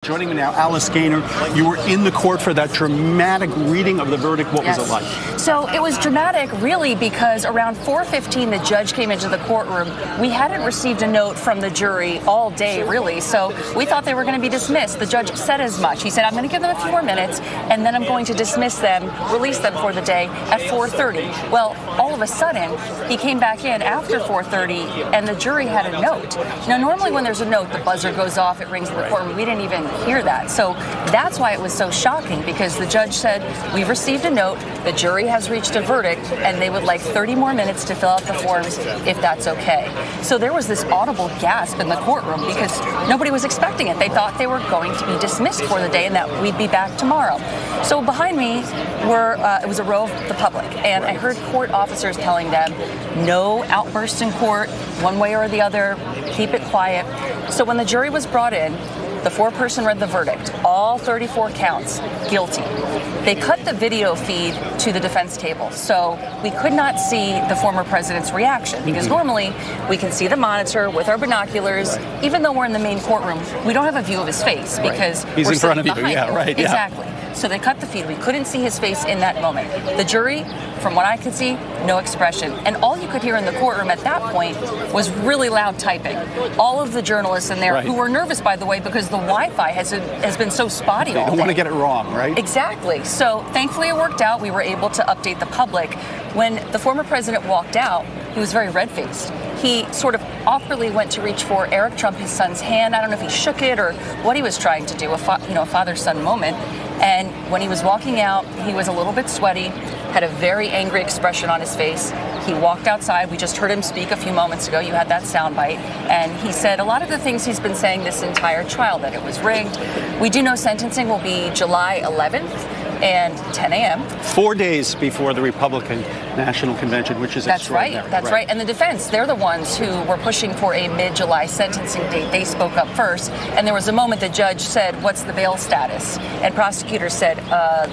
Joining me now, Alice Gaynor. You were in the court for that dramatic reading of the verdict. What was it like? So it was dramatic, really, because around 4:15, the judge came into the courtroom. We hadn't received a note from the jury all day, really, so we thought they were going to be dismissed. The judge said as much. He said, I'm going to give them a few more minutes, and then I'm going to dismiss them, release them for the day at 4:30. Well, all of a sudden, he came back in after 4:30, and the jury had a note. Now, normally when there's a note, the buzzer goes off, it rings in the courtroom. We didn't even hear that. So that's why it was so shocking, because the judge said, we've received a note, the jury has reached a verdict, and they would like 30 more minutes to fill out the forms if that's okay. So there was this audible gasp in the courtroom because nobody was expecting it. They thought they were going to be dismissed for the day and that we'd be back tomorrow. So behind me it was a row of the public, and I heard court officers telling them, no outbursts in court, one way or the other, keep it quiet. So when the jury was brought in, the foreperson read the verdict, all 34 counts, guilty. They cut the video feed to the defense table, so we could not see the former president's reaction, because normally we can see the monitor with our binoculars. Even though we're in the main courtroom, we don't have a view of his face because he's in front of you. Yeah, right. Exactly. So they cut the feed. We couldn't see his face in that moment. The jury, from what I could see, no expression. And all you could hear in the courtroom at that point was really loud typing. All of the journalists in there, who were nervous, by the way, because the Wi-Fi has been so spotty all day. They don't want to get it wrong, right? Exactly. So thankfully it worked out. We were able to update the public. When the former president walked out, he was very red-faced. He sort of awkwardly went to reach for Eric Trump, his son's hand. I don't know if he shook it or what he was trying to do, a father-son moment. And when he was walking out, he was a little bit sweaty, had a very angry expression on his face. He walked outside. We just heard him speak a few moments ago. You had that soundbite. And he said a lot of the things he's been saying this entire trial, that it was rigged. We do know sentencing will be July 11th and 10 a.m. 4 days before the Republican National Convention, which is extraordinary. That's right. And the defense, they're the ones who were pushing for a mid-July sentencing date. They spoke up first. And there was a moment the judge said, what's the bail status? And prosecutors said,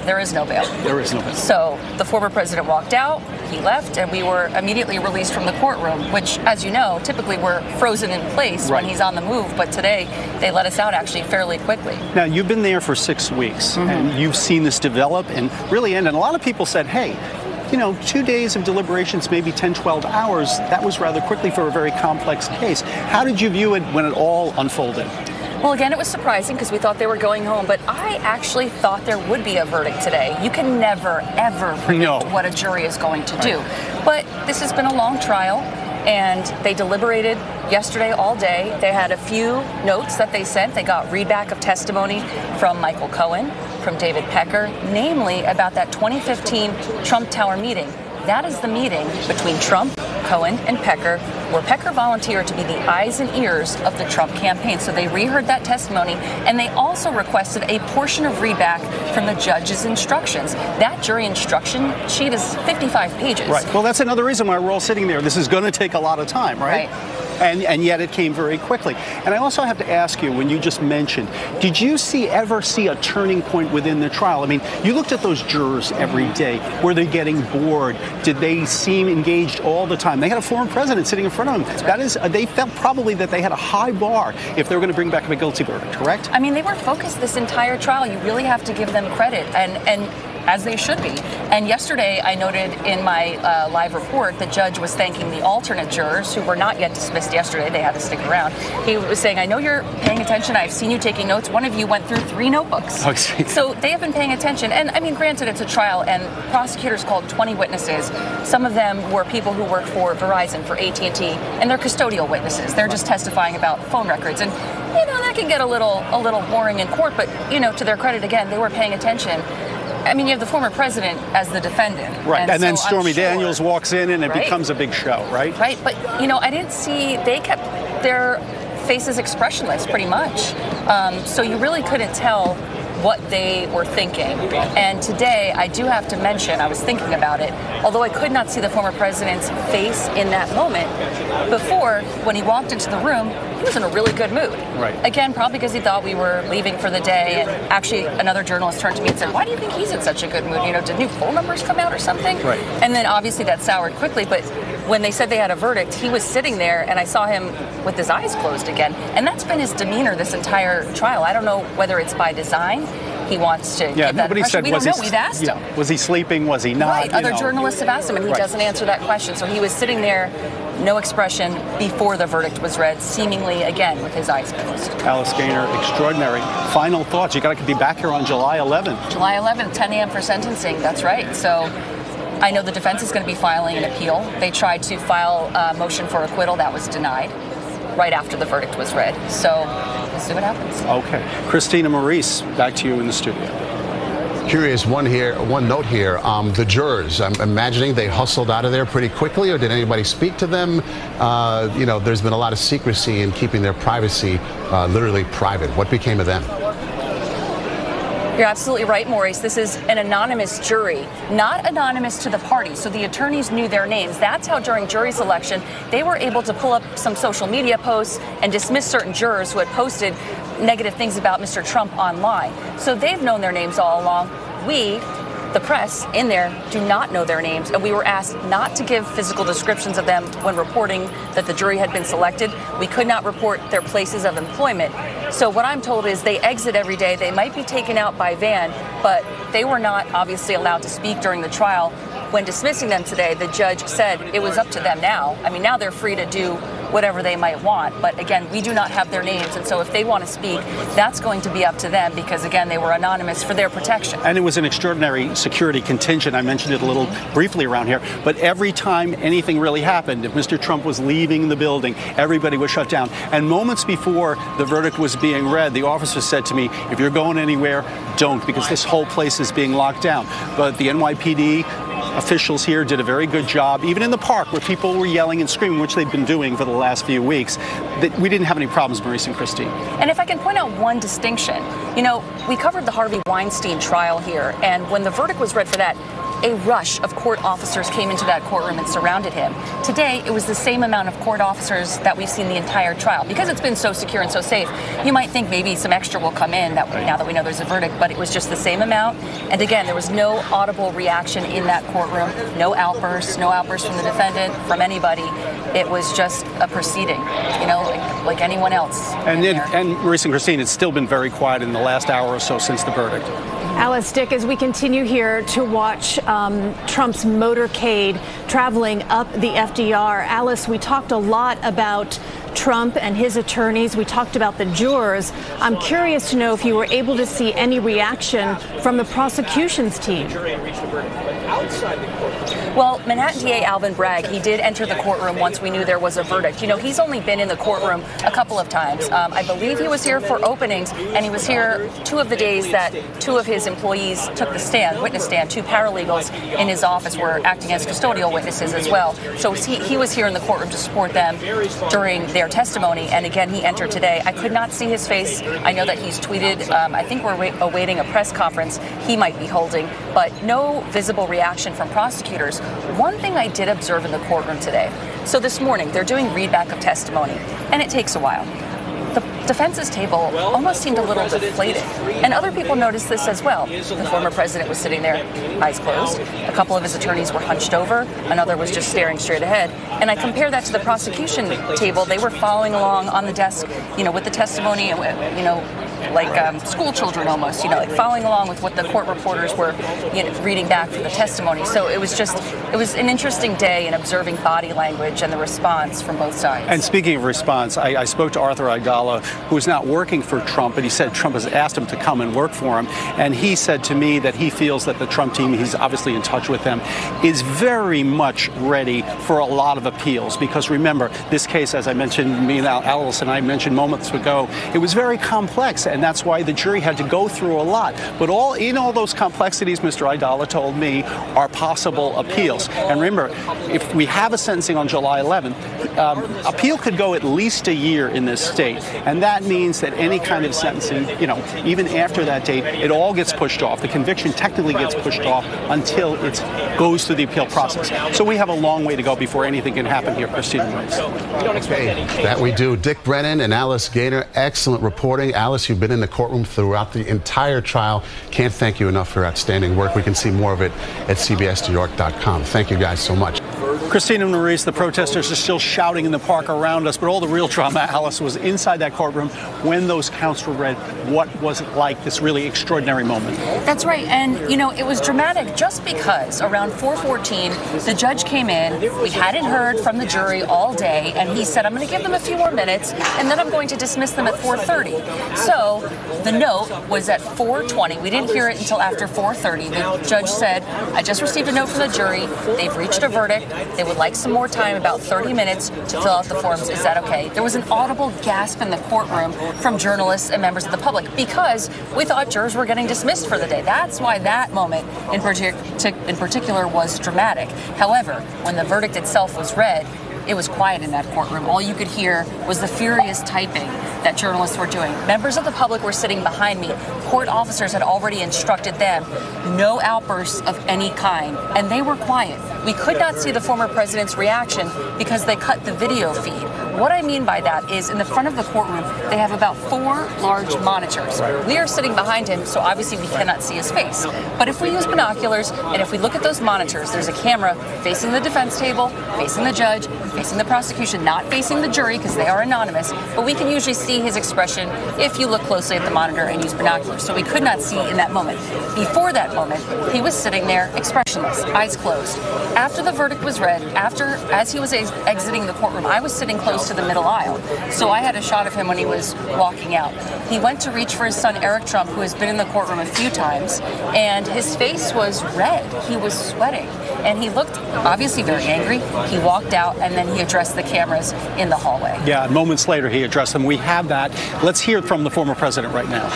there is no bail. There is no bail. So the former president walked out, he left, and we were immediately released from the courtroom, which, as you know, typically we're frozen in place when he's on the move. But today, they let us out actually fairly quickly. Now, you've been there for 6 weeks, and you've seen this develop and really end. And a lot of people said, hey, 2 days of deliberations, maybe 10, 12 hours, that was rather quickly for a very complex case. How did you view it when it all unfolded? Well, again, it was surprising because we thought they were going home, but I actually thought there would be a verdict today. You can never, ever predict what a jury is going to do. But this has been a long trial, and they deliberated yesterday all day. They had a few notes that they sent. They got readback of testimony from Michael Cohen, from David Pecker, namely about that 2015 Trump Tower meeting. That is the meeting between Trump, Cohen, and Pecker, where Pecker volunteered to be the eyes and ears of the Trump campaign. So they reheard that testimony, and they also requested a portion of readback from the judge's instructions. That jury instruction sheet is 55 pages. Right. Well, that's another reason why we're all sitting there. This is going to take a lot of time, right? And yet it came very quickly. And I also have to ask you, when you just mentioned, did you ever see a turning point within the trial? I mean, you looked at those jurors every day. Were they getting bored? Did they seem engaged all the time? They had a former president sitting in front of them. That is, they felt probably that they had a high bar if they were going to bring back a guilty verdict, correct? I mean, they were focused this entire trial. You really have to give them credit, and as they should be. And yesterday, I noted in my live report, the judge was thanking the alternate jurors who were not yet dismissed yesterday. They had to stick around. He was saying, I know you're paying attention. I've seen you taking notes. One of you went through 3 notebooks. So they have been paying attention. And I mean, granted, it's a trial, and prosecutors called 20 witnesses. Some of them were people who work for Verizon, for AT&T, and they're custodial witnesses. They're just testifying about phone records. And, that can get a little boring in court, but, to their credit, again, they were paying attention. I mean, you have the former president as the defendant. Right, and then Stormy Daniels walks in and it becomes a big show, right? Right, but, I didn't see, they kept their faces expressionless pretty much. So you really couldn't tell what they were thinking. And today, I do have to mention, I was thinking about it, although I could not see the former president's face in that moment, before, when he walked into the room, he was in a really good mood. Right. Again, probably because he thought we were leaving for the day. And actually, another journalist turned to me and said, "Why do you think he's in such a good mood? You know, did new poll numbers come out or something?" Right. And then obviously that soured quickly. But when they said they had a verdict, he was sitting there, and I saw him with his eyes closed again. And that's been his demeanor this entire trial. I don't know whether it's by design. He wants to give that impression. We don't know. We've asked him. Was he sleeping? Was he not? Right. Other journalists have asked him, and he doesn't answer that question. So he was sitting there, no expression, before the verdict was read, seemingly, again, with his eyes closed. Alice Gaynor, extraordinary. Final thoughts. You got to be back here on July 11th. July 11th, 10 a.m. for sentencing. That's right. So I know the defense is going to be filing an appeal. They tried to file a motion for acquittal. That was denied right after the verdict was read. So we'll see what happens. Okay. Christina Maurice, back to you in the studio. Curious, one note here. The jurors, I'm imagining they hustled out of there pretty quickly, or did anybody speak to them? You know, there's been a lot of secrecy in keeping their privacy literally private. What became of them? You're absolutely right, Maurice. This is an anonymous jury, not anonymous to the party. So the attorneys knew their names. That's how during jury selection, they were able to pull up some social media posts and dismiss certain jurors who had posted negative things about Mr. Trump online. So they've known their names all along. We, the press in there, do not know their names, and we were asked not to give physical descriptions of them when reporting that the jury had been selected. We could not report their places of employment. So what I'm told is they exit every day. They might be taken out by van, but they were not obviously allowed to speak during the trial. When dismissing them today, the judge said it was up to them now. I mean, now they're free to do whatever they might want. But again, we do not have their names. And so if they want to speak, that's going to be up to them because, again, they were anonymous for their protection. And it was an extraordinary security contingent. I mentioned it a little briefly around here. But every time anything really happened, if Mr. Trump was leaving the building, everybody was shut down. And moments before the verdict was being read, the officer said to me, if you're going anywhere, don't, because this whole place is being locked down. But the NYPD officials here did a very good job, even in the park where people were yelling and screaming, which they've been doing for the last few weeks, that we didn't have any problems, Maurice and Christine. And if I can point out one distinction, you know, we covered the Harvey Weinstein trial here, and when the verdict was read for that, a rush of court officers came into that courtroom and surrounded him. Today, it was the same amount of court officers that we've seen the entire trial. Because it's been so secure and so safe, you might think maybe some extra will come in now that we know there's a verdict, but it was just the same amount. And again, there was no audible reaction in that courtroom, no outbursts from the defendant, from anybody. It was just a proceeding, you know, like anyone else. And Maurice and Christine, it's still been very quiet in the last hour or so since the verdict. Alice, Dick, as we continue here to watch Trump's motorcade traveling up the FDR. Alice, we talked a lot about Trump and his attorneys. We talked about the jurors. I'm curious to know if you were able to see any reaction from the prosecution's team. Well, Manhattan DA Alvin Bragg, he did enter the courtroom once we knew there was a verdict. You know, he's only been in the courtroom a couple of times. I believe he was here for openings, and he was here 2 of the days that 2 of his employees took the stand, witness stand. 2 paralegals in his office were acting as custodial witnesses as well. So he was here in the courtroom to support them during their testimony. And again, he entered today. I could not see his face. I know that he's tweeted. I think we're awaiting a press conference he might be holding, but no visible reaction from prosecutors. One thing I did observe in the courtroom today. So this morning, they're doing readback of testimony, and it takes a while. The defense's table almost seemed a little deflated. And other people noticed this as well. The former president was sitting there, eyes closed. A couple of his attorneys were hunched over. Another was just staring straight ahead. And I compare that to the prosecution table. They were following along on the desk, you know, with the testimony, you know, like school children almost, you know, like following along with what the court reporters were, you know, reading back from the testimony. So it was an interesting day in observing body language and the response from both sides. And speaking of response, I spoke to Arthur Aidala, who is not working for Trump, but he said Trump has asked him to come and work for him. And he said to me that he feels that the Trump team, he's obviously in touch with them, is very much ready for a lot of appeals. Because remember, this case, as I mentioned, me and Alice and I mentioned moments ago, it was very complex. and that's why the jury had to go through a lot. But in all those complexities, Mr. Aidala told me, are possible appeals. And remember, if we have a sentencing on July 11th, appeal could go at least a year in this state, and that means that any kind of sentencing, even after that date, it all gets pushed off. The conviction technically gets pushed off until it goes through the appeal process. So we have a long way to go before anything can happen here, Christina Maurice. Okay, that we do. Dick Brennan and Alice Gaynor, excellent reporting. Alice, you've been in the courtroom throughout the entire trial. Can't thank you enough for outstanding work. We can see more of it at CBSNewYork.com. Thank you guys so much. Christina Maurice, the protesters are still shouting in the park around us, but all the real drama, Alice, was inside that courtroom when those counts were read. What was it like, this really extraordinary moment? That's right. And, it was dramatic just because around 4:14, the judge came in. We hadn't heard from the jury all day, and he said, I'm going to give them a few more minutes, and then I'm going to dismiss them at 4:30. So the note was at 4:20. We didn't hear it until after 4:30. The judge said, I just received a note from the jury. They've reached a verdict. They would like some more time, about 30 minutes, to fill out the forms. Is that okay? There was an audible gasp in the courtroom from journalists and members of the public because we thought jurors were getting dismissed for the day. That's why that moment in particular was dramatic. However, when the verdict itself was read, it was quiet in that courtroom. All you could hear was the furious typing that journalists were doing. Members of the public were sitting behind me. Court officers had already instructed them no outbursts of any kind, and they were quiet. We could not see the former president's reaction because they cut the video feed. What I mean by that is in the front of the courtroom, they have about 4 large monitors. We are sitting behind him, so obviously we cannot see his face. But if we use binoculars and if we look at those monitors, there's a camera facing the defense table, facing the judge, facing the prosecution, not facing the jury because they are anonymous, but we can usually see his expression if you look closely at the monitor and use binoculars. So we could not see in that moment. Before that moment, he was sitting there expressionless, eyes closed. After the verdict was read, as he was exiting the courtroom, I was sitting close to the middle aisle. So I had a shot of him when he was walking out. He went to reach for his son, Eric Trump, who has been in the courtroom a few times, and his face was red. He was sweating, and he looked obviously very angry. He walked out, and then he addressed the cameras in the hallway. Yeah, moments later he addressed them. We have that. Let's hear from the former president right now.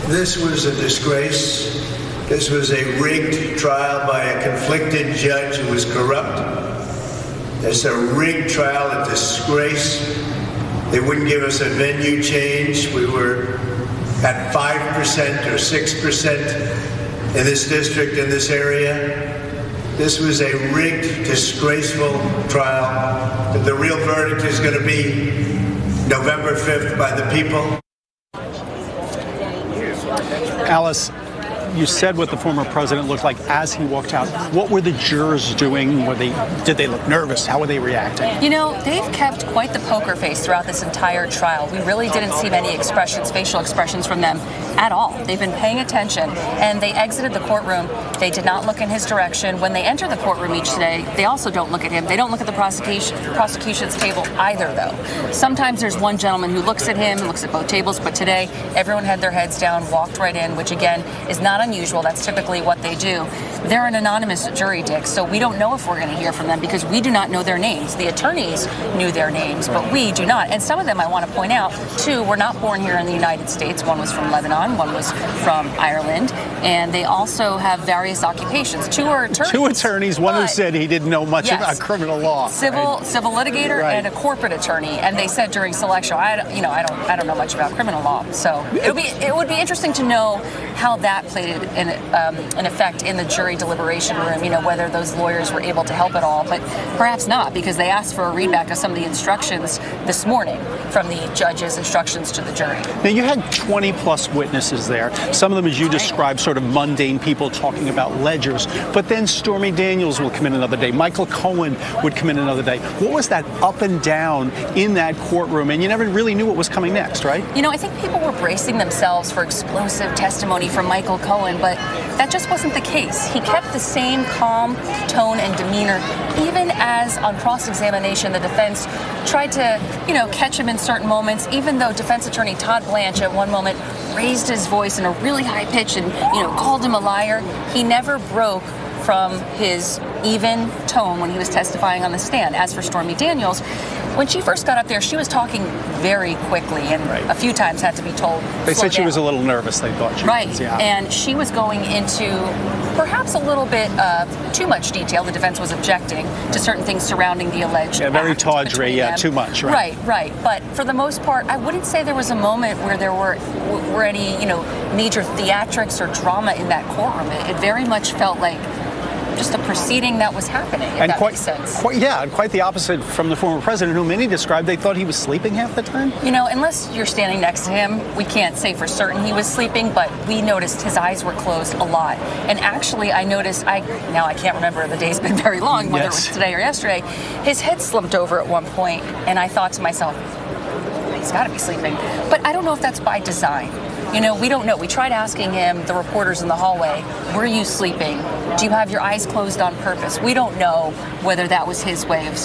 This was a disgrace. This was a rigged trial by a conflicted judge who was corrupt. It's a rigged trial, a disgrace. They wouldn't give us a venue change. We were at 5% or 6% in this district, in this area. This was a rigged, disgraceful trial. The real verdict is going to be November 5th by the people. Alice, you said what the former president looked like as he walked out. What were the jurors doing? Did they look nervous? How were they reacting? They've kept quite the poker face throughout this entire trial. We really didn't see many facial expressions from them at all. They've been paying attention, and they exited the courtroom. They did not look in his direction. When they enter the courtroom each day, they also don't look at him. They don't look at the prosecution's table either, though. Sometimes there's one gentleman who looks at him, looks at both tables, but today everyone had their heads down, walked right in, which again is not unusual. That's typically what they do. They're an anonymous jury, Dick, so we don't know if we're going to hear from them because we do not know their names. The attorneys knew their names, but we do not. And some of them, I want to point out, 2 were not born here in the United States. One was from Lebanon, one was from Ireland, and they also have various occupations. 2 are attorneys. 2 attorneys, one who said he didn't know much about criminal law. Civil litigator and a corporate attorney, and they said during selection, I don't know much about criminal law. So it would be interesting to know how that played an effect in the jury deliberation room, whether those lawyers were able to help at all, but perhaps not, because they asked for a readback of some of the instructions this morning from the judge's instructions to the jury. Now, you had 20-plus witnesses there. Some of them, as you described, sort of mundane people talking about ledgers, but then Stormy Daniels will come in another day. Michael Cohen would come in another day. What was that up and down in that courtroom? And you never really knew what was coming next, right? I think people were bracing themselves for explosive testimony from Michael Cohen, but that just wasn't the case. He kept the same calm tone and demeanor, even as on cross-examination the defense tried to, catch him in certain moments, even though defense attorney Todd Blanche at one moment raised his voice in a really high pitch and, called him a liar. He never broke from his even tone when he was testifying on the stand. As for Stormy Daniels, When she first got up there, she was talking very quickly and a few times had to be told. They said she down. was a little nervous, they thought she was. Yeah. And she was going into perhaps a little bit of too much detail. The defense was objecting to certain things surrounding the alleged very tawdry, them. Too much, right? Right. But for the most part, I wouldn't say there was a moment where there were any, major theatrics or drama in that courtroom. It very much felt like just a proceeding that was happening, if that makes sense. Quite the opposite from the former president, who many described they thought he was sleeping half the time. Unless you're standing next to him, we can't say for certain he was sleeping, but we noticed his eyes were closed a lot. And actually, I noticed, now I can't remember, the day's been very long, whether it was today or yesterday, his head slumped over at one point, and I thought to myself, he's got to be sleeping. But I don't know if that's by design. We don't know. We tried asking him, the reporters in the hallway, were you sleeping? Do you have your eyes closed on purpose? We don't know whether that was his way of,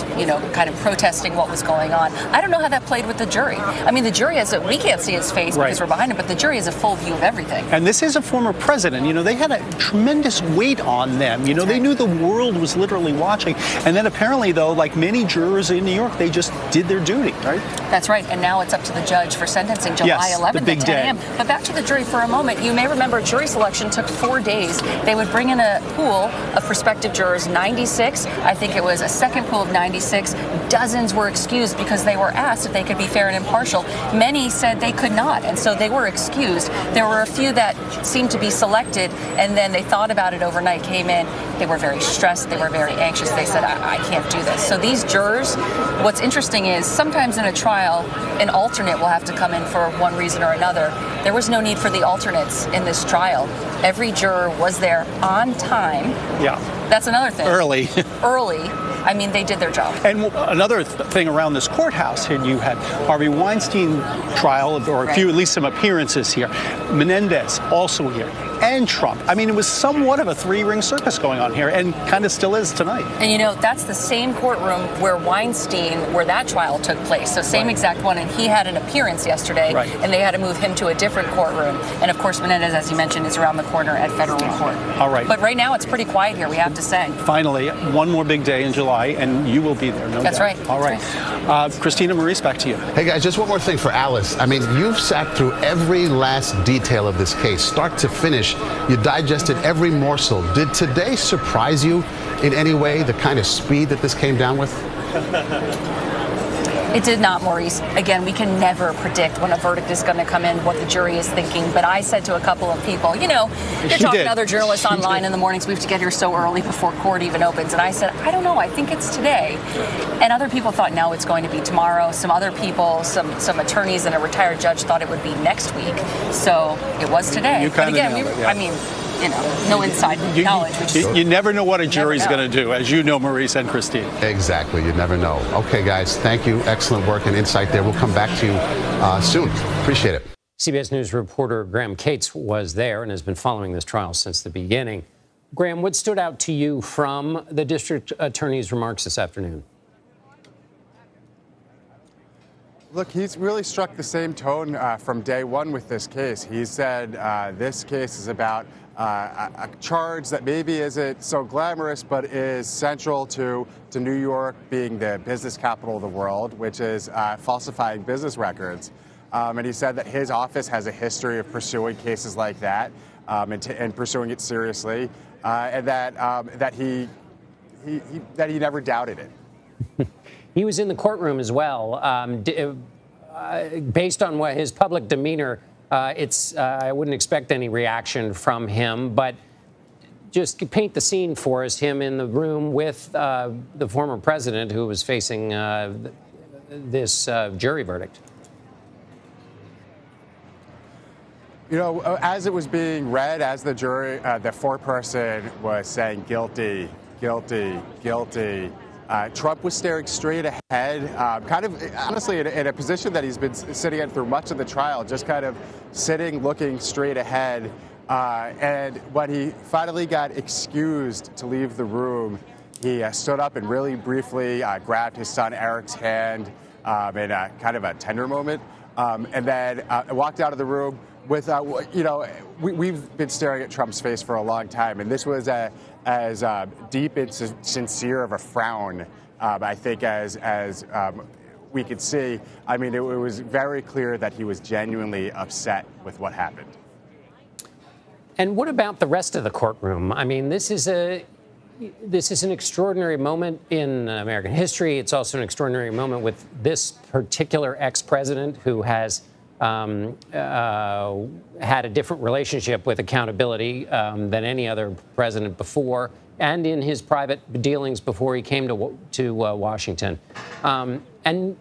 kind of protesting what was going on. I don't know how that played with the jury. I mean, the jury we can't see his face because we're behind him, but the jury has a full view of everything. And this is a former president. They had a tremendous weight on them. They knew the world was literally watching. And then apparently, though, like many jurors in New York, they just did their duty, right? That's right. And now it's up to the judge for sentencing July 11th at 10 a.m. But back to the jury for a moment. You may remember jury selection took 4 days. They would bring in a pool of prospective jurors, 96. I think it was a second pool of 96. Dozens were excused because they were asked if they could be fair and impartial. Many said they could not, and so they were excused. There were a few that seemed to be selected, and then they thought about it overnight, came in. They were very stressed. They were very anxious. They said, I can't do this. So these jurors, what's interesting is sometimes in a trial, an alternate will have to come in for one reason or another. There was no need for the alternates in this trial. Every juror was there on time. Yeah. That's another thing. Early. I mean, they did their job. And another thing around this courthouse here, you had Harvey Weinstein trial, or a few, at least some appearances here. Menendez also here. And Trump. I mean, it was somewhat of a three-ring circus going on here, and kind of still is tonight. And that's the same courtroom where where that trial took place. So same exact one, and he had an appearance yesterday, and they had to move him to a different courtroom. And of course, Menendez, as you mentioned, is around the corner at federal court. All right. But right now, it's pretty quiet here, we have to say. Finally, one more big day in July, and you will be there, no doubt. That's right. All right. Christina, Maurice, back to you. Hey, guys, just one more thing for Alice. I mean, you've sat through every last detail of this case, start to finish. You digested every morsel. Did today surprise you in any way, the kind of speed that this came down with? It did not, Maurice. Again, we can never predict when a verdict is going to come in, what the jury is thinking. But I said to a couple of people, you're talking to other journalists online in the mornings. We have to get here so early before court even opens. And I said, I don't know. I think it's today. And other people thought, no, it's going to be tomorrow. Some other people, some attorneys and a retired judge thought it would be next week. So it was today. You kind of nailed it, yeah. I mean, no inside knowledge. You never know what a jury's going to do, as you know, Maurice and Christine. Exactly. You never know. Okay, guys, thank you. Excellent work and insight there. We'll come back to you soon. Appreciate it. CBS News reporter Graham Cates was there and has been following this trial since the beginning. Graham, what stood out to you from the district attorney's remarks this afternoon? Look, he's really struck the same tone from day one with this case. He said this case is about a charge that maybe isn't so glamorous, but is central to New York being the business capital of the world, which is falsifying business records. And he said that his office has a history of pursuing cases like that and pursuing it seriously, and that he never doubted it. He was in the courtroom as well. Based on what his public demeanor, I wouldn't expect any reaction from him. But just paint the scene for us, him in the room with the former president who was facing this jury verdict. As it was being read, as the jury, the foreperson was saying guilty, guilty, guilty, Trump was staring straight ahead, kind of honestly in a position that he's been sitting in through much of the trial, just kind of sitting, looking straight ahead. And when he finally got excused to leave the room, he stood up and really briefly grabbed his son Eric's hand in a kind of a tender moment, and then walked out of the room with, we've been staring at Trump's face for a long time, and this was as deep and sincere of a frown, I think, as we could see, I mean, it was very clear that he was genuinely upset with what happened. And what about the rest of the courtroom? I mean, this is an extraordinary moment in American history. It's also an extraordinary moment with this particular ex-president who has had a different relationship with accountability than any other president before, and in his private dealings before he came to Washington. And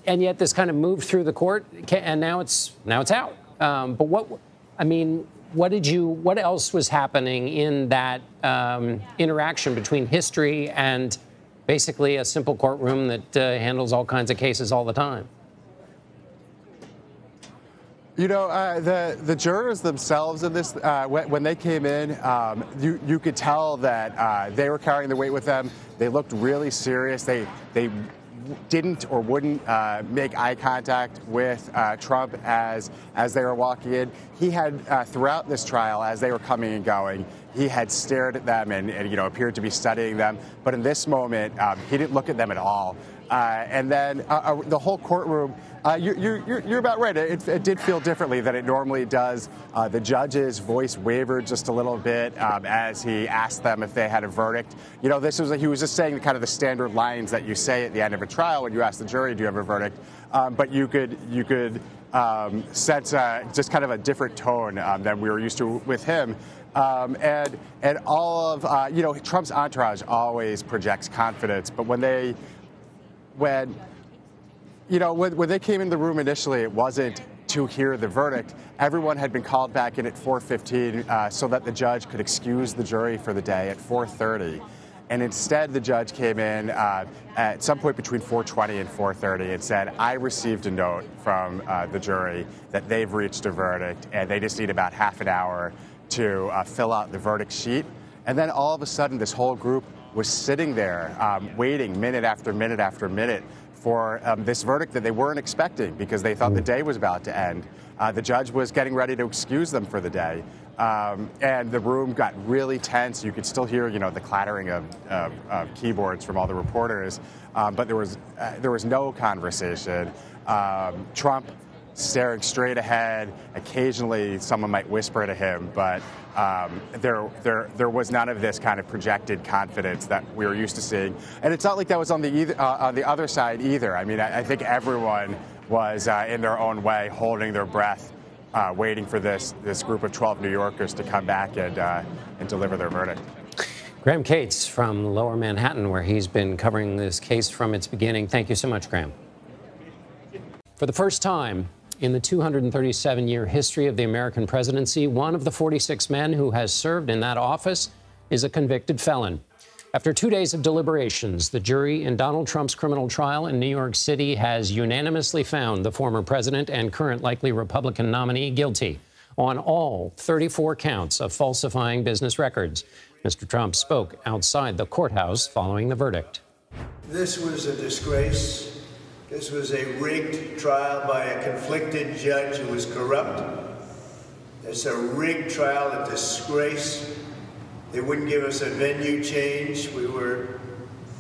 yet this kind of moved through the court, and now it's out. But what else was happening in that interaction between history and basically a simple courtroom that handles all kinds of cases all the time? You know, the jurors themselves in this, when they came in, you could tell that they were carrying the weight with them. They looked really serious. They didn't or wouldn't make eye contact with Trump as they were walking in. He had, throughout this trial, as they were coming and going, he had stared at them and appeared to be studying them. But in this moment, he didn't look at them at all. And then the whole courtroom, you're about right. It did feel differently than it normally does. The judge's voice wavered just a little bit as he asked them if they had a verdict. You know, he was just saying kind of the standard lines that you say at the end of a trial when you ask the jury, do you have a verdict? But you could sense just kind of a different tone than we were used to with him. And all of, Trump's entourage always projects confidence, but when they came in the room initially, it wasn't to hear the verdict. Everyone had been called back in at 4:15 so that the judge could excuse the jury for the day at 4:30. And instead, the judge came in at some point between 4:20 and 4:30 and said, I received a note from the jury that they've reached a verdict and they just need about half an hour to fill out the verdict sheet. And then all of a sudden, this whole group was sitting there waiting minute after minute after minute for this verdict that they weren't expecting because they thought the day was about to end. The judge was getting ready to excuse them for the day. And the room got really tense. You could still hear, the clattering of keyboards from all the reporters. But there was no conversation. Trump staring straight ahead. Occasionally, someone might whisper to him, but there was none of this kind of projected confidence that we were used to seeing. And it's not like that was on the other side either. I mean, I think everyone was in their own way holding their breath, waiting for this group of 12 New Yorkers to come back and deliver their verdict. Graham Cates from Lower Manhattan, where he's been covering this case from its beginning. Thank you so much, Graham. For the first time in the 237-year history of the American presidency, one of the 46 men who has served in that office is a convicted felon. After 2 days of deliberations, the jury in Donald Trump's criminal trial in New York City has unanimously found the former president and current likely Republican nominee guilty on all 34 counts of falsifying business records. Mr. Trump spoke outside the courthouse following the verdict. This was a disgrace. This was a rigged trial by a conflicted judge who was corrupt. It's a rigged trial, a disgrace. They wouldn't give us a venue change. We were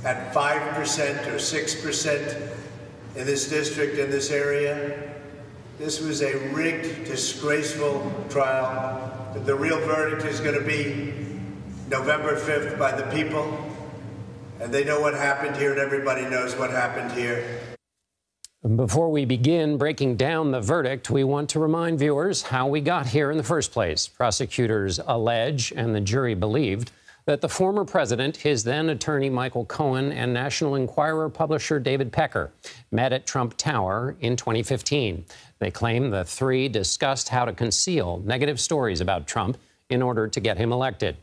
at 5% or 6% in this district, in this area. This was a rigged, disgraceful trial. The real verdict is going to be November 5th by the people. And they know what happened here, and everybody knows what happened here. Before we begin breaking down the verdict, we want to remind viewers how we got here in the first place. Prosecutors allege, and the jury believed, that the former president, his then attorney Michael Cohen, and National Enquirer publisher David Pecker met at Trump Tower in 2015. They claim the three discussed how to conceal negative stories about Trump in order to get him elected.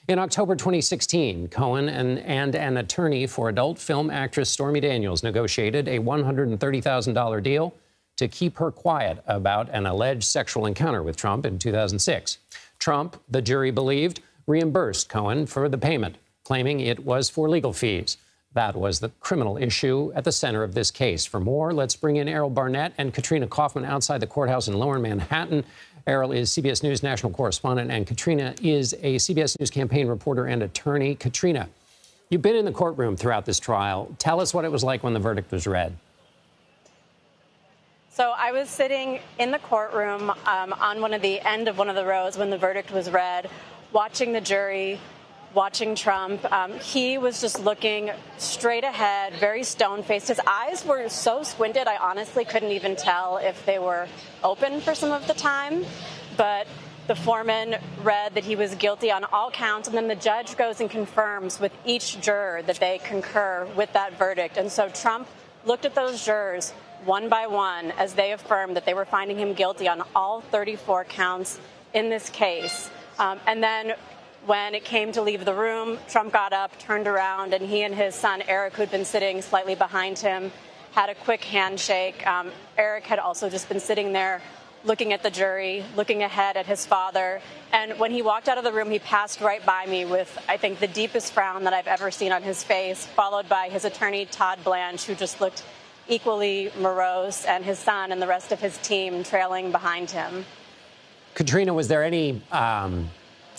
In October 2016, Cohen and an attorney for adult film actress Stormy Daniels negotiated a $130,000 deal to keep her quiet about an alleged sexual encounter with Trump in 2006. Trump, the jury believed, reimbursed Cohen for the payment, claiming it was for legal fees. That was the criminal issue at the center of this case. For more, let's bring in Errol Barnett and Katrina Kaufman outside the courthouse in Lower Manhattan. Errol is CBS News national correspondent, and Katrina is a CBS News campaign reporter and attorney. Katrina, you've been in the courtroom throughout this trial. Tell us what it was like when the verdict was read. So I was sitting in the courtroom on the end of one of the rows when the verdict was read, watching the jury, watching Trump. He was just looking straight ahead, very stone-faced. His eyes were so squinted, I honestly couldn't even tell if they were open for some of the time. But the foreman read that he was guilty on all counts, and then the judge goes and confirms with each juror that they concur with that verdict. And so Trump looked at those jurors one by one as they affirmed that they were finding him guilty on all 34 counts in this case. And then when it came to leave the room, Trump got up, turned around, and he and his son, Eric, who'd been sitting slightly behind him, had a quick handshake. Eric had also just been sitting there looking at the jury, looking ahead at his father. And when he walked out of the room, he passed right by me with, I think, the deepest frown that I've ever seen on his face, followed by his attorney, Todd Blanche, who just looked equally morose, and his son and the rest of his team trailing behind him. Katrina, was there any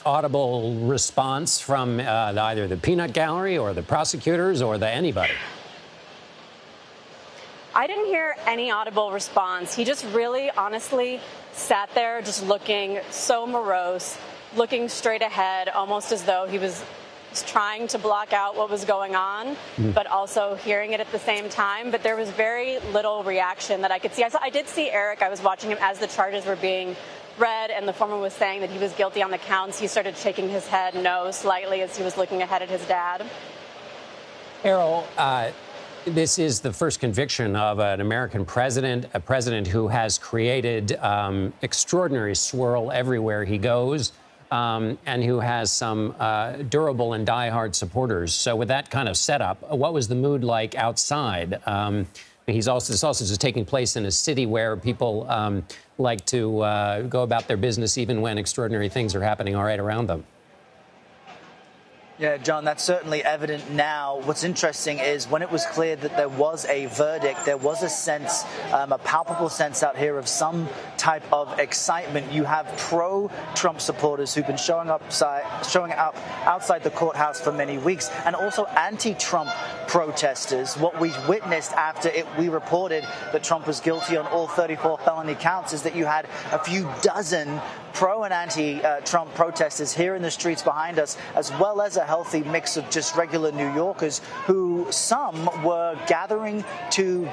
audible response from either the peanut gallery or the prosecutors or anybody? I didn't hear any audible response. He just really, honestly, sat there just looking so morose, looking straight ahead, almost as though he was trying to block out what was going on, but also hearing it at the same time. But there was very little reaction that I could see. I did see Eric. I was watching him as the charges were being read, and the foreman was saying that he was guilty on the counts. He started shaking his head no slightly as he was looking ahead at his dad. Errol, this is the first conviction of an American president, a president who has created extraordinary swirl everywhere he goes, and who has some durable and diehard supporters. So with that kind of setup, what was the mood like outside? This also is taking place in a city where people like to go about their business even when extraordinary things are happening all right around them. Yeah, John, that's certainly evident now. What's interesting is when it was clear that there was a verdict, there was a sense, a palpable sense out here of some type of excitement. You have pro-Trump supporters who've been showing up outside the courthouse for many weeks, and also anti-Trump protesters. What we witnessed after we reported that Trump was guilty on all 34 felony counts is that you had a few dozen pro and anti-Trump protesters here in the streets behind us, as well as a healthy mix of just regular New Yorkers who some were gathering to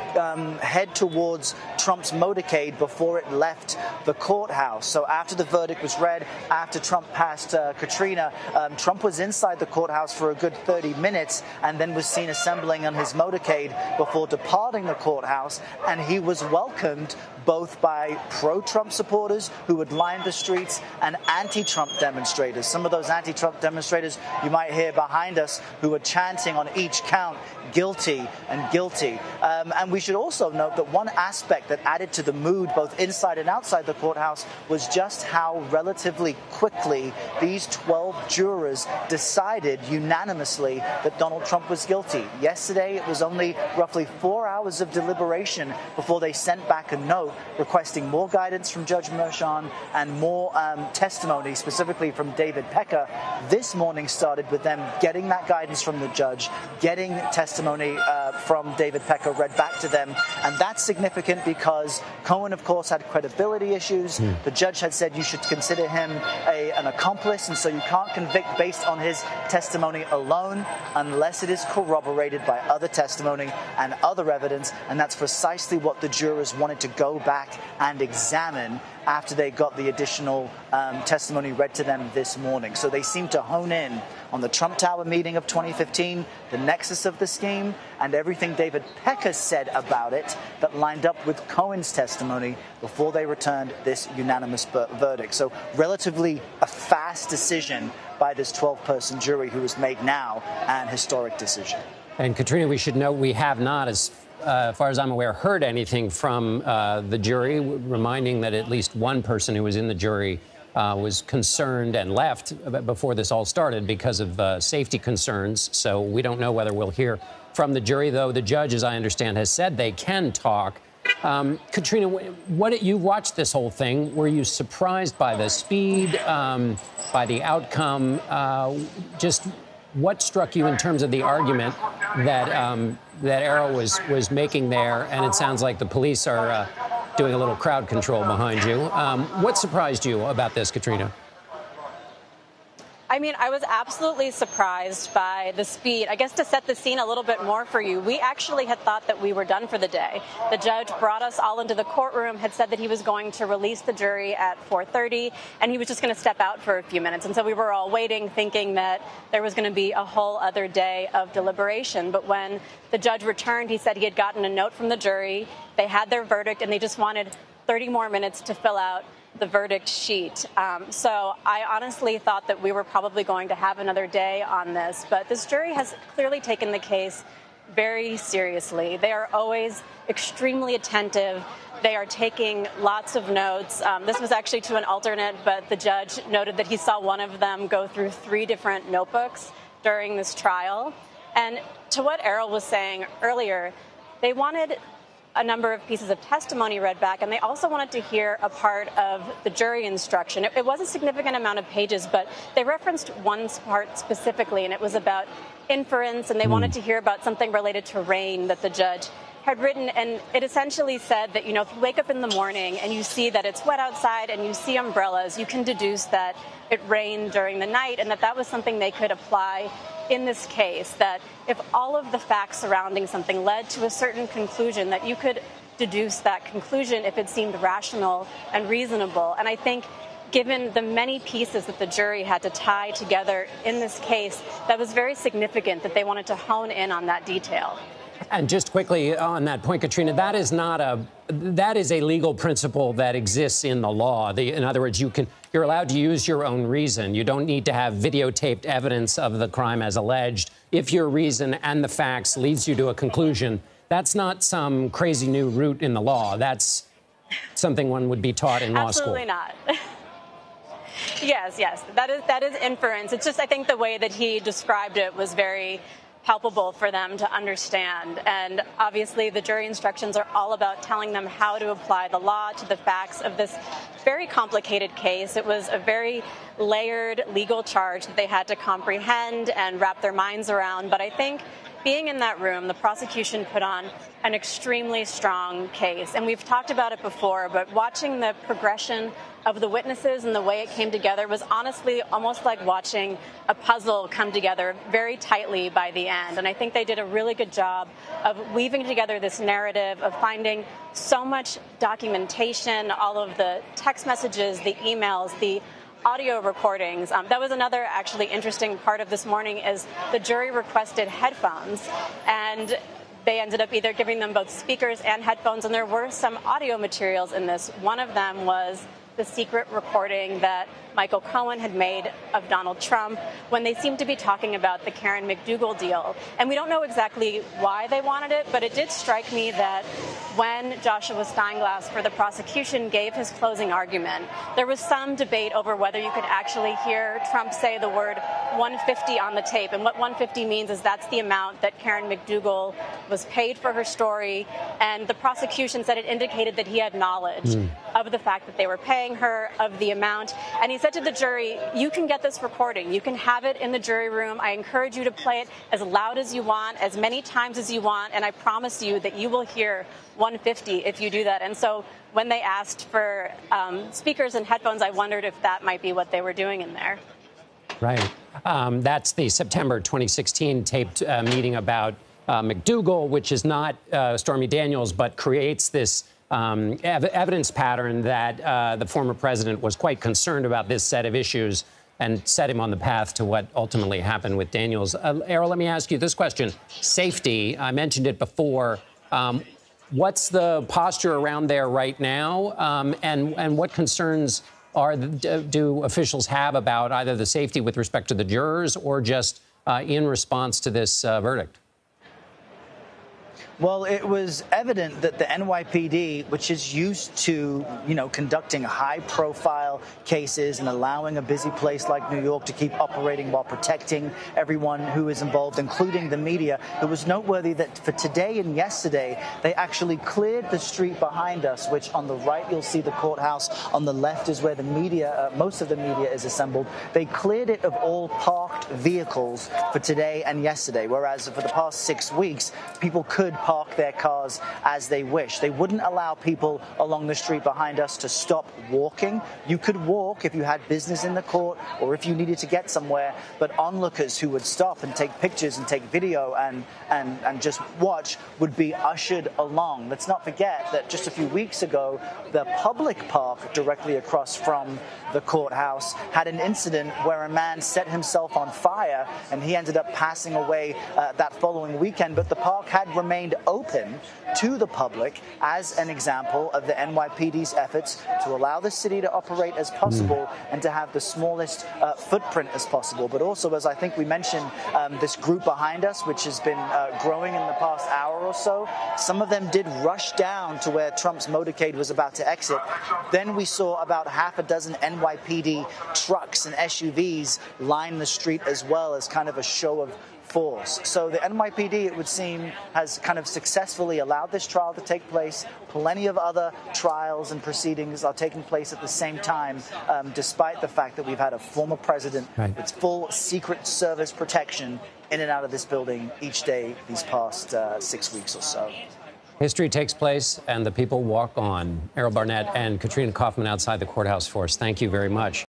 head towards Trump's motorcade before it left the courthouse. So after the verdict was read, after Trump passed Katrina, Trump was inside the courthouse for a good 30 minutes and then was seen assembling on his motorcade before departing the courthouse, and he was welcomed both by pro-Trump supporters who had lined the streets and anti-Trump demonstrators. Some of those anti-Trump demonstrators you might hear behind us who were chanting on each count, guilty and guilty. And we should also note that one aspect that added to the mood both inside and outside the courthouse was just how relatively quickly these 12 jurors decided unanimously that Donald Trump was guilty. Yesterday, it was only roughly 4 hours of deliberation before they sent back a note requesting more guidance from Judge Merchan and more testimony, specifically from David Pecker. This morning started with them getting that guidance from the judge, getting testimony from David Pecker read back to them. And that's significant because Cohen, of course, had credibility issues. The judge had said you should consider him an accomplice, and so you can't convict based on his testimony alone unless it is corroborated by other testimony and other evidence. And that's precisely what the jurors wanted to go back and examine after they got the additional testimony read to them this morning. So they seem to hone in on the Trump Tower meeting of 2015, the nexus of the scheme, and everything David Pecker said about it that lined up with Cohen's testimony before they returned this unanimous verdict. So relatively a fast decision by this 12-person jury who was made now, an historic decision. And Katrina, we should note we have not, as far as I'm aware, heard anything from the jury, reminding that at least one person who was in the jury was concerned and left before this all started because of safety concerns. So we don't know whether we'll hear from the jury, though the judge, as I understand, has said they can talk. Katrina, you watched this whole thing. Were you surprised by the speed, by the outcome? Just what struck you in terms of the argument that that Errol was making there? And it sounds like the police are doing a little crowd control behind you. What surprised you about this, Katrina? I mean, I was absolutely surprised by the speed. I guess to set the scene a little bit more for you, we actually had thought that we were done for the day. The judge brought us all into the courtroom, had said that he was going to release the jury at 4:30, and he was just going to step out for a few minutes. And so we were all waiting, thinking that there was going to be a whole other day of deliberation. But when the judge returned, he said he had gotten a note from the jury. They had their verdict, and they just wanted 30 more minutes to fill out the verdict sheet. So I honestly thought that we were probably going to have another day on this, but this jury has clearly taken the case very seriously. They are always extremely attentive. They are taking lots of notes. This was actually to an alternate, but the judge noted that he saw one of them go through 3 different notebooks during this trial. And to what Errol was saying earlier, they wanted a number of pieces of testimony read back, and they also wanted to hear a part of the jury instruction. It was a significant amount of pages, but they referenced one part specifically, and it was about inference, and they wanted to hear about something related to rain that the judge had written. And it essentially said that, you know, if you wake up in the morning and you see that it's wet outside and you see umbrellas, you can deduce that it rained during the night, and that was something they could apply in this case, that if all of the facts surrounding something led to a certain conclusion, that you could deduce that conclusion if it seemed rational and reasonable. And I think given the many pieces that the jury had to tie together in this case, that was very significant that they wanted to hone in on that detail. And just quickly on that point, Katrina, that is a legal principle that exists in the law. In other words, you're allowed to use your own reason. You don't need to have videotaped evidence of the crime as alleged. If your reason and the facts leads you to a conclusion, that's not some crazy new route in the law. That's something one would be taught in law school. Absolutely not. Yes, that is inference. It's just, I think the way that he described it was very palpable for them to understand. And obviously the jury instructions are all about telling them how to apply the law to the facts of this very complicated case. It was a very layered legal charge that they had to comprehend and wrap their minds around. But I think being in that room, the prosecution put on an extremely strong case. And we've talked about it before, but watching the progression of the witnesses and the way it came together was honestly almost like watching a puzzle come together very tightly by the end. And I think they did a really good job of weaving together this narrative, of finding so much documentation, all of the text messages, the emails, the audio recordings. That was another actually interesting part of this morning, is the jury requested headphones, and they ended up either giving them both speakers and headphones, and there were some audio materials in this. One of them was the secret recording that Michael Cohen had made of Donald Trump when they seemed to be talking about the Karen McDougal deal. And we don't know exactly why they wanted it, but it did strike me that when Joshua Steinglass for the prosecution gave his closing argument, there was some debate over whether you could actually hear Trump say the word 150 on the tape. And what 150 means is that's the amount that Karen McDougal was paid for her story. And the prosecution said it indicated that he had knowledge of the fact that they were paying her, of the amount. And he said to the jury, you can get this recording. You can have it in the jury room. I encourage you to play it as loud as you want, as many times as you want, and I promise you that you will hear 150 if you do that. And so when they asked for speakers and headphones, I wondered if that might be what they were doing in there. Right. That's the September 2016 taped meeting about McDougal, which is not Stormy Daniels, but creates this evidence pattern that the former president was quite concerned about this set of issues and set him on the path to what ultimately happened with Daniels. Errol, let me ask you this question. Safety, I mentioned it before. What's the posture around there right now? And what concerns do officials have about either the safety with respect to the jurors or just in response to this verdict? Well, it was evident that the NYPD, which is used to, conducting high-profile cases and allowing a busy place like New York to keep operating while protecting everyone who is involved, including the media, it was noteworthy that for today and yesterday, they actually cleared the street behind us, which on the right you'll see the courthouse, on the left is where the media, most of the media is assembled. They cleared it of all parked vehicles for today and yesterday, whereas for the past 6 weeks, people could park park their cars as they wish. They wouldn't allow people along the street behind us to stop walking. You could walk if you had business in the court or if you needed to get somewhere, but onlookers who would stop and take pictures and take video and just watch would be ushered along. Let's not forget that just a few weeks ago, the public park directly across from the courthouse had an incident where a man set himself on fire and he ended up passing away that following weekend. But the park had remained open to the public as an example of the NYPD's efforts to allow the city to operate as possible and to have the smallest footprint as possible. But also, as I think we mentioned, this group behind us, which has been growing in the past hour or so, some of them did rush down to where Trump's motorcade was about to exit. Then we saw about half a dozen NYPD trucks and SUVs line the street as well as kind of a show of force. So the NYPD, it would seem, has kind of successfully allowed this trial to take place. Plenty of other trials and proceedings are taking place at the same time, despite the fact that we've had a former president with full Secret Service protection in and out of this building each day these past 6 weeks or so. History takes place and the people walk on. Errol Barnett and Katrina Kaufman outside the courthouse for us. Thank you very much.